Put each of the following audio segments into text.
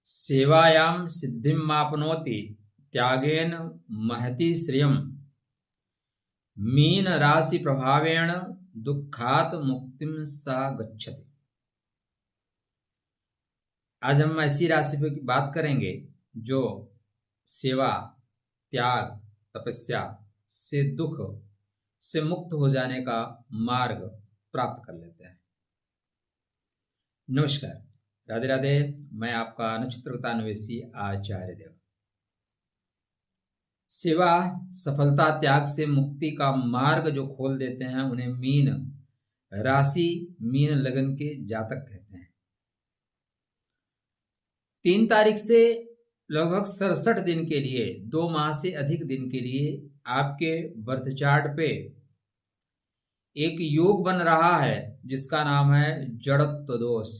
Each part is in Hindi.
सेवायां सिद्धिं माप्नोति त्यागेन महति श्रियम् मीन राशि प्रभावेण दुखात मुक्तिम सा गच्छति। आज हम ऐसी राशि पर बात करेंगे जो सेवा, त्याग, तपस्या से दुख से मुक्त हो जाने का मार्ग प्राप्त कर लेते हैं। नमस्कार, राधे राधे। मैं आपका नक्षत्रगता अन्वेषी आचार्य देव। सेवा, सफलता, त्याग से मुक्ति का मार्ग जो खोल देते हैं उन्हें मीन राशि, मीन लगन के जातक कहते हैं। 3 तारीख से लगभग 67 दिन के लिए, 2 माह से अधिक दिन के लिए आपके बर्थ चार्ट पे एक योग बन रहा है जिसका नाम है जड़त्व दोष।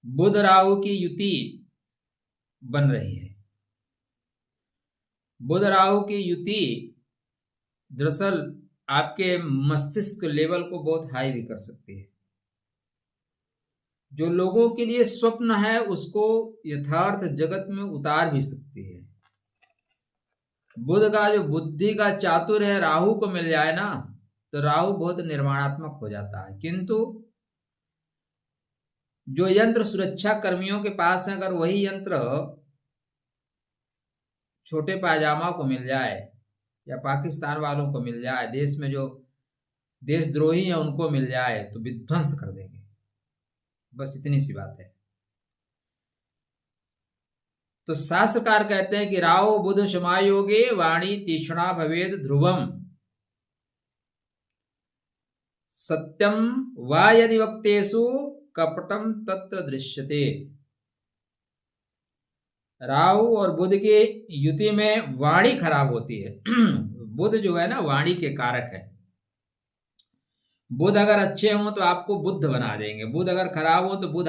बुध राहु की युति बन रही है। बुध राहु की युति दरअसल आपके मस्तिष्क लेवल को बहुत हाई भी कर सकती है। जो लोगों के लिए स्वप्न है उसको यथार्थ जगत में उतार भी सकती है। बुध का जो बुद्धि का चातुर है राहु को मिल जाए ना तो राहु बहुत निर्माणात्मक हो जाता है, किंतु जो यंत्र सुरक्षा कर्मियों के पास है, अगर वही यंत्र छोटे पायजामा को मिल जाए या पाकिस्तान वालों को मिल जाए, देश में जो देशद्रोही है उनको मिल जाए तो विध्वंस कर देंगे। बस इतनी सी बात है। तो शास्त्रकार कहते हैं कि राहु बुध समायोगे वाणी तीक्ष्णा भवेद ध्रुवम सत्यम वा यदि वक्तेषु कपटम तत्र दृश्यते। राहु और बुध के युति में वाणी खराब होती है। बुध जो है ना वाणी के कारक है। बुध अगर अच्छे हों तो आपको बुद्ध बना देंगे, बुध अगर खराब हो तो बुध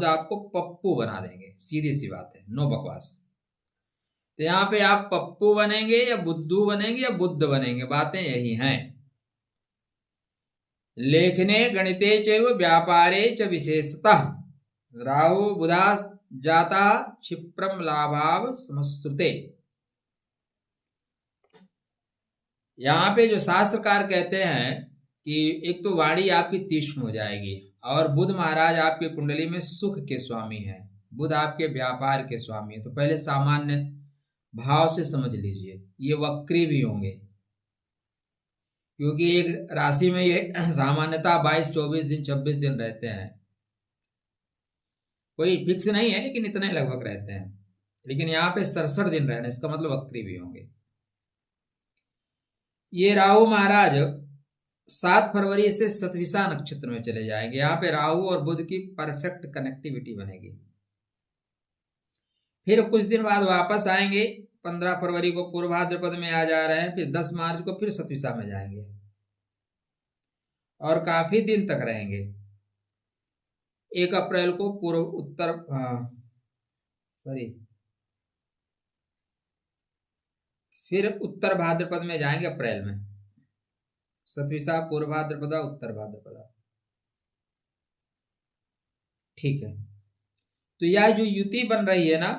आपको पप्पू बना देंगे। सीधी सी बात है, नो बकवास। तो यहाँ पे आप पप्पू बनेंगे या बुद्धू बनेंगे या बुद्ध बनेंगे, बातें यही हैं। लेखने गणिते चैव व्यापारे च विशेषतः राहु बुधा जाता क्षिप्रम लाभाव समश्रुते। यहाँ पे जो शास्त्रकार कहते हैं कि एक तो वाणी आपकी तीक्ष्ण हो जाएगी और बुध महाराज आपकी कुंडली में सुख के स्वामी हैं, बुध आपके व्यापार के स्वामी हैं। तो पहले सामान्य भाव से समझ लीजिए, ये वक्री भी होंगे क्योंकि एक राशि में ये सामान्यतः 22, 24 दिन, 26 दिन रहते हैं। कोई फिक्स नहीं है लेकिन इतने लगभग रहते हैं। लेकिन यहाँ पे 67 दिन रहने, इसका मतलब वक्री भी होंगे। ये राहु महाराज 7 फरवरी से सतविसा नक्षत्र में चले जाएंगे। यहाँ पे राहु और बुध की परफेक्ट कनेक्टिविटी बनेगी। फिर कुछ दिन बाद वापस आएंगे। 15 फरवरी को पूर्व भाद्रपद में आ जा रहे हैं, फिर 10 मार्च को फिर सतविसा में जाएंगे और काफी दिन तक रहेंगे। 1 अप्रैल को पूर्व उत्तर फिर उत्तर भाद्रपद में जाएंगे अप्रैल में। सतविसा, पूर्व भाद्रपदा, उत्तर भाद्रपदा। ठीक है। तो यह जो युति बन रही है ना,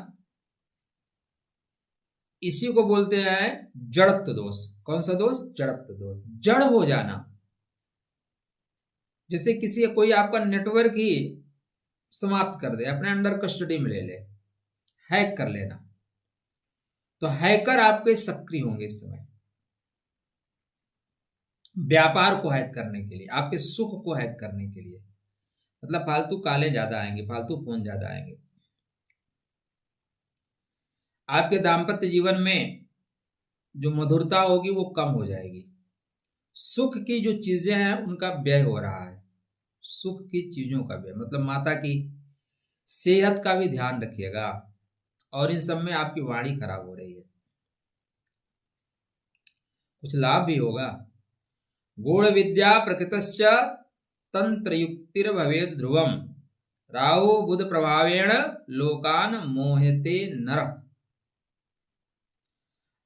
इसी को बोलते हैं जड़त्व दोष। कौन सा दोष? जड़त्व दोष। जड़ हो जाना। जैसे किसी कोई आपका नेटवर्क ही समाप्त कर दे, अपने अंडर कस्टडी में ले ले, हैक कर लेना, तो हैकर आपके सक्रिय होंगे इस समय व्यापार को हैक करने के लिए, आपके सुख को हैक करने के लिए। मतलब फालतू काले ज्यादा आएंगे, फालतू फोन ज्यादा आएंगे। आपके दाम्पत्य जीवन में जो मधुरता होगी वो कम हो जाएगी। सुख की जो चीजें हैं उनका व्यय हो रहा है। सुख की चीजों का व्यय मतलब माता की सेहत का भी ध्यान रखिएगा। और इन सब में आपकी वाणी खराब हो रही है। कुछ लाभ भी होगा। गूढ़ विद्या प्रकृतस्य तंत्र युक्तिर भवेद ध्रुवम राहु बुध प्रभावेण लोकान मोहते नरः।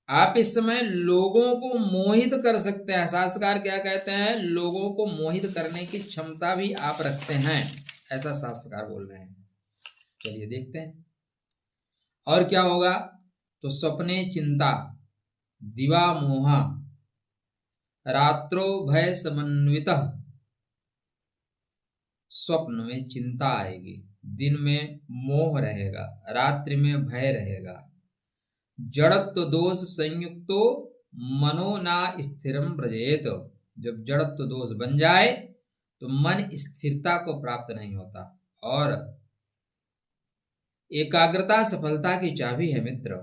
आप इस समय लोगों को मोहित कर सकते हैं। शास्त्रकार क्या कहते हैं? लोगों को मोहित करने की क्षमता भी आप रखते हैं, ऐसा शास्त्रकार बोल रहे हैं। चलिए देखते हैं और क्या होगा। तो स्वप्ने चिंता दिवा मोहा रात्रो भय समन्वितः। स्वप्न में चिंता आएगी, दिन में मोह रहेगा, रात्रि में भय रहेगा। जड़त्व दोष संयुक्तो मनो ना स्थिरम व्रजेत। जब जड़त्व दोष बन जाए तो मन स्थिरता को प्राप्त नहीं होता। और एकाग्रता सफलता की चाबी है मित्र।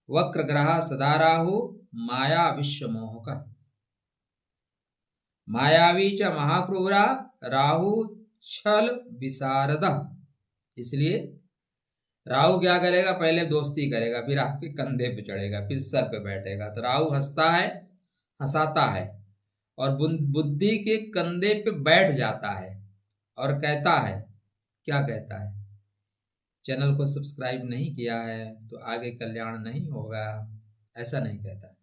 वक्र ग्रह सदा राहु माया विश्व मोहक। मायावी च महाक्रूरा राहु छल विशारद। इसलिए राहु क्या करेगा, पहले दोस्ती करेगा, फिर आपके कंधे पे चढ़ेगा, फिर सर पे बैठेगा। तो राहु हंसता है, हंसाता है और बुद्धि के कंधे पे बैठ जाता है और कहता है, क्या कहता है, चैनल को सब्सक्राइब नहीं किया है तो आगे कल्याण नहीं होगा। ऐसा नहीं कहता।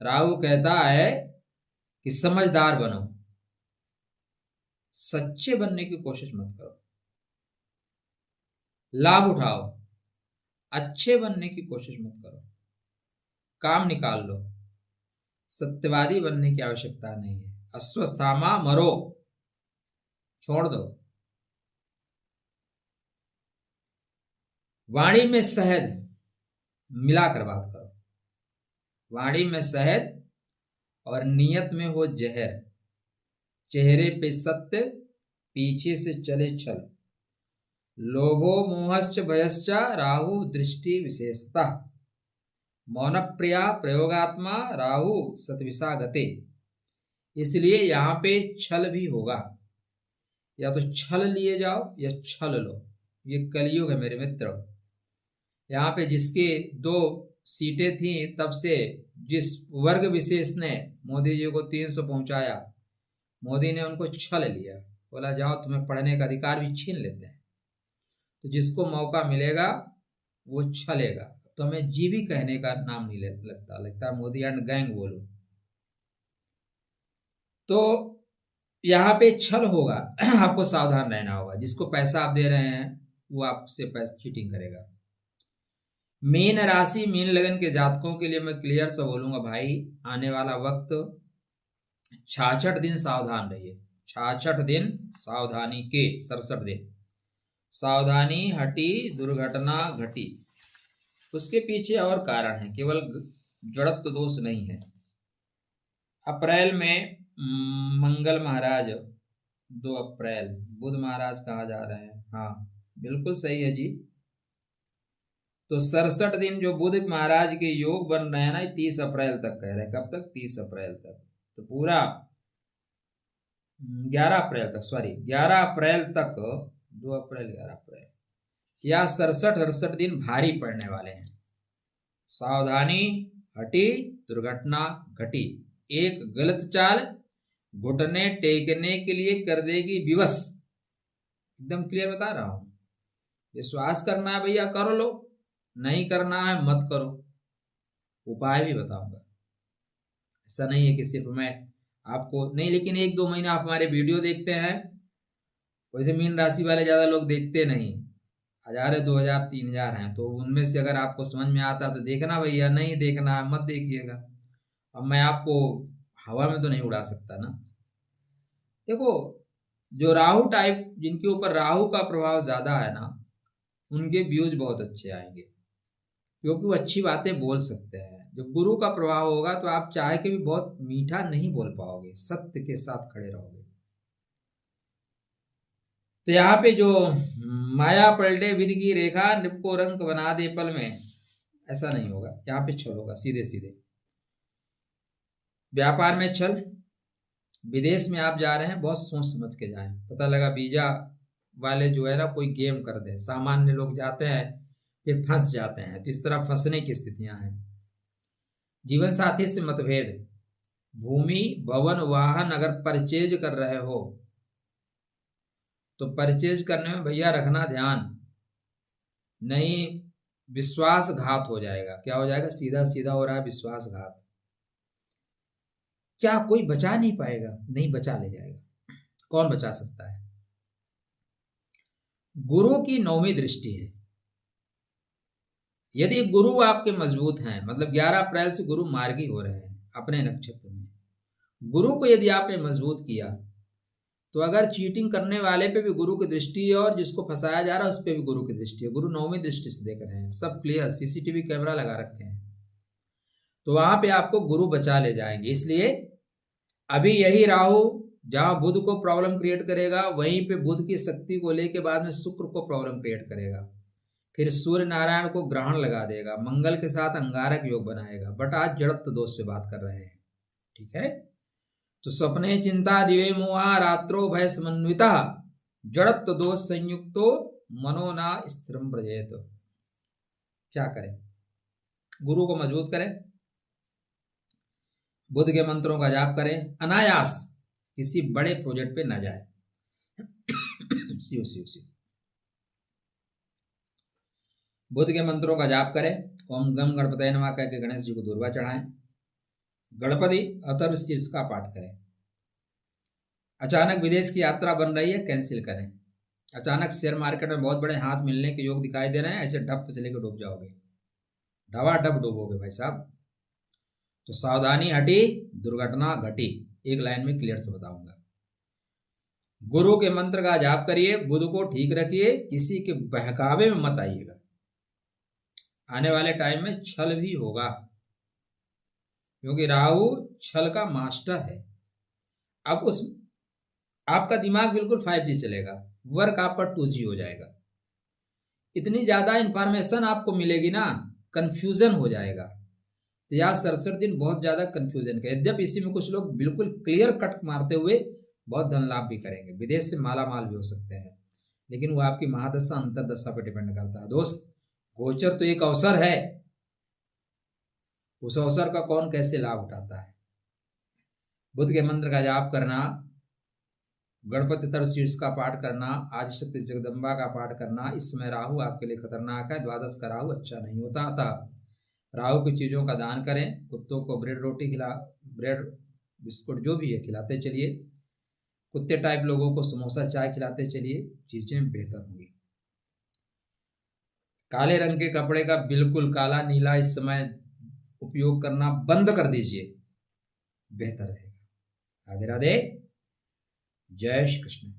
राहु कहता है कि समझदार बनो, सच्चे बनने की कोशिश मत करो, लाभ उठाओ, अच्छे बनने की कोशिश मत करो, काम निकाल लो, सत्यवादी बनने की आवश्यकता नहीं है। अश्वस्थामा मरो, छोड़ दो। वाणी में शहद मिलाकर बात करो, वाणी में शहद और नियत में हो जहर। चेहरे पे सत्य, पीछे से चले छल। लोभो मोहश्च भयश्च राहु दृष्टि विशेषता। मौन प्रिया प्रयोगात्मा राहु सतविषा गते। इसलिए यहाँ पे छल भी होगा, या तो छल लिए जाओ या छल लो। ये कलयुग है मेरे मित्र। यहाँ पे जिसके 2 सीटें थी, तब से जिस वर्ग विशेष ने मोदी जी को 300 पहुंचाया, मोदी ने उनको छल लिया, बोला जाओ तुम्हें पढ़ने का अधिकार भी छीन लेते हैं। तो जिसको मौका मिलेगा वो छलेगा। तो हमें जी भी कहने का नाम नहीं लगता है मोदी एंड गैंग बोलो। तो यहाँ पे छल होगा, आपको सावधान रहना होगा। जिसको पैसा आप दे रहे हैं वो आपसे पैसा चीटिंग करेगा। मीन राशि मीन लगन के जातकों के लिए मैं क्लियर से बोलूंगा भाई, आने वाला वक्त 66 दिन सावधान रहिए। 66 दिन सावधानी के, 67 दिन सावधानी हटी दुर्घटना घटी। उसके पीछे और कारण है, केवल जड़त्व दोष नहीं है। अप्रैल में मंगल महाराज, 2 अप्रैल बुध महाराज कहा जा रहे हैं। हाँ बिल्कुल सही है जी। तो 67 दिन जो बुध महाराज के योग बन रहे हैं ना, 30 अप्रैल तक कह रहे हैं। कब तक? 30 अप्रैल तक। तो पूरा 11 अप्रैल तक, सॉरी 11 अप्रैल तक, 2 अप्रैल 11 अप्रैल, या 67-68 दिन भारी पड़ने वाले हैं। सावधानी हटी दुर्घटना घटी। एक गलत चाल घुटने टेकने के लिए कर देगी विवश। एकदम क्लियर बता रहा हूं। विश्वास करना है भैया कर लो, नहीं करना है मत करो। उपाय भी बताऊंगा। ऐसा नहीं है कि सिर्फ मैं आपको नहीं, लेकिन 1-2 महीना आप हमारे वीडियो देखते हैं। वैसे मीन राशि वाले ज्यादा लोग देखते नहीं, 1000 है 2000 3000 हैं। तो उनमें से अगर आपको समझ में आता तो देखना भैया, नहीं देखना मत देखिएगा। अब मैं आपको हवा में तो नहीं उड़ा सकता ना। देखो जो राहु टाइप, जिनके ऊपर राहु का प्रभाव ज्यादा है ना, उनके व्यूज बहुत अच्छे आएंगे, क्योंकि वो अच्छी बातें बोल सकते हैं। जब गुरु का प्रभाव होगा तो आप चाहे के भी बहुत मीठा नहीं बोल पाओगे, सत्य के साथ खड़े रहोगे। तो यहाँ पे जो माया पलटे विधि की रेखा निपको रंग बना दे पल में, ऐसा नहीं होगा। यहाँ पे छल होगा सीधे सीधे। व्यापार में छल। विदेश में आप जा रहे हैं, बहुत सोच समझ के जाएं। पता लगा वीजा वाले जो है ना कोई गेम कर दे, सामान्य लोग जाते हैं फिर फंस जाते हैं। तो इस तरह फंसने की स्थितियां हैं। जीवन साथी से मतभेद। भूमि भवन वाहन अगर परचेज कर रहे हो तो परचेज करने में भैया रखना ध्यान, नहीं विश्वासघात हो जाएगा। क्या हो जाएगा? सीधा सीधा हो रहा है विश्वासघात। क्या कोई बचा नहीं पाएगा? नहीं, बचा ले जाएगा। कौन बचा सकता है? गुरु की 9वीं दृष्टि है। यदि गुरु आपके मजबूत हैं, मतलब 11 अप्रैल से गुरु मार्गी हो रहे हैं अपने नक्षत्र में, गुरु को यदि आपने मजबूत किया तो अगर चीटिंग करने वाले पे भी गुरु की दृष्टि है और जिसको फंसाया जा रहा है उस पे भी गुरु की दृष्टि है। गुरु 9वीं दृष्टि से देख रहे हैं, सब क्लियर, सीसीटीवी कैमरा लगा रखे हैं, तो वहां पे आपको गुरु बचा ले जाएंगे। इसलिए अभी यही राहु जहां बुध को प्रॉब्लम क्रिएट करेगा, वहीं पे बुध की शक्ति को लेके बाद में शुक्र को प्रॉब्लम क्रिएट करेगा, फिर सूर्य नारायण को ग्रहण लगा देगा, मंगल के साथ अंगारक योग बनाएगा। बट आज जड़त्व दोष पे बात कर रहे हैं, ठीक है। तो स्वप्ने चिंता दिवे मोहा रात्रो भय समन्विता जड़त्व दोष संयुक्तो मनो ना स्थिरम प्रजेत। क्या करें? गुरु को मजबूत करें, बुध के मंत्रों का जाप करें, अनायास किसी बड़े प्रोजेक्ट पे न जाए। शिव शिव शिव। बुध के मंत्रों का जाप करें, ओम गम गणपतये नमः कह के गणेश जी को दूर्वा चढ़ाएं, गणपति अथर्व शीर्ष का पाठ करें। अचानक विदेश की यात्रा बन रही है, कैंसिल करें। अचानक शेयर मार्केट में बहुत बड़े हाथ मिलने के योग दिखाई दे रहे हैं, ऐसे डब से लेकर डूब जाओगे, धबाडब डूबोगे भाई साहब। तो सावधानी हटी, दुर्घटना घटी, एक लाइन में क्लियर से बताऊंगा। गुरु के मंत्र का जाप करिए, बुध को ठीक रखिए, किसी के बहकावे में मत आइएगा। आने वाले टाइम में छल भी होगा, क्योंकि राहु छल का मास्टर है। अब उस आपका दिमाग बिल्कुल 5G चलेगा, वर्क आपका 2G हो जाएगा। इतनी ज्यादा इंफॉर्मेशन आपको मिलेगी ना, कंफ्यूजन हो जाएगा। तो यह 67 दिन बहुत ज्यादा कंफ्यूजन का। यद्यप इसी में कुछ लोग बिल्कुल क्लियर कट मारते हुए बहुत धन लाभ भी करेंगे, विदेश से माला माल भी हो सकते हैं, लेकिन वो आपकी महादशा अंतरदशा पर डिपेंड करता है दोस्त। गोचर तो एक अवसर है, उस अवसर का कौन कैसे लाभ उठाता है। बुध के मंत्र का जाप करना, गणपति तर शीर्ष का पाठ करना, आदिशक्ति जगदम्बा का पाठ करना। इस समय राहु आपके लिए खतरनाक है, द्वादश का राहु अच्छा नहीं होता। अतः राहु की चीजों का दान करें, कुत्तों को ब्रेड रोटी खिला, ब्रेड बिस्कुट जो भी है खिलाते चलिए, कुत्ते टाइप लोगों को समोसा चाय खिलाते चलिए, चीजें बेहतर होंगी। काले रंग के कपड़े का बिल्कुल काला नीला इस समय उपयोग करना बंद कर दीजिए, बेहतर रहेगा। राधे राधे, जय श्री कृष्ण।